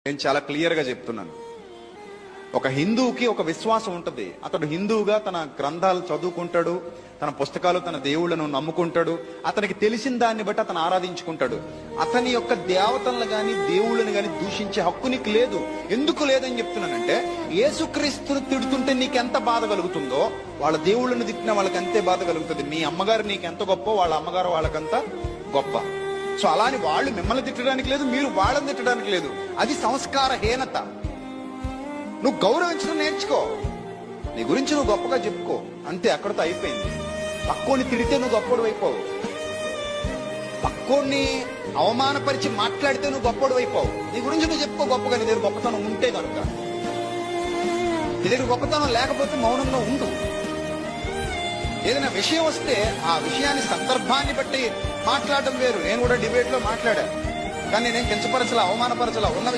నేను చాలా క్లియర్గా చెప్తున్నాను. ఒక హిందువుకి ఒక విశ్వాసం ఉంటుంది. అతడు హిందువుగా తన గ్రంథాలు చదువుకుంటాడు, తన పుస్తకాలు, తన దేవుళ్ళను నమ్ముకుంటాడు. అతనికి తెలిసిన దాన్ని బట్టి అతను ఆరాధించుకుంటాడు. అతని యొక్క దేవతలను గాని దేవుళ్ళని గాని దూషించే హక్కు నీకు లేదు. ఎందుకు లేదని చెప్తున్నానంటే, యేసుక్రీస్తును తిడుతుంటే నీకెంత బాధ కలుగుతుందో వాళ్ళ దేవుళ్ళని తిట్టిన వాళ్ళకి అంతే బాధ కలుగుతుంది. మీ అమ్మగారు నీకెంత గొప్ప, వాళ్ళ అమ్మగారు వాళ్ళకంత గొప్ప. సో అలాని వాళ్ళు మిమ్మల్ని తిట్టడానికి లేదు, మీరు వాళ్ళని తిట్టడానికి లేదు. అది సంస్కారహీనత. నువ్వు గౌరవించడం నేర్చుకో, నీ గురించి నువ్వు గొప్పగా చెప్పుకో, అంతే, అక్కడితో అయిపోయింది. పక్కోని తిడితే నువ్వు గొప్పడు అయిపోవు, పక్కోడిని అవమానపరిచి మాట్లాడితే నువ్వు గొప్పడు అయిపోవు. నీ గురించి నువ్వు చెప్పుకో గొప్పగా. నీ దగ్గర గొప్పతనం ఉంటే కనుక. నీ దగ్గర గొప్పతనం లేకపోతే మౌనంగా ఉండు. ఏదైనా విషయం వస్తే ఆ విషయాన్ని సందర్భాన్ని బట్టి మాట్లాడడం వేరు. నేను కూడా డిబేట్ లో మాట్లాడా, కానీ నేను కించపరచలా, అవమానపరచలా. ఉన్న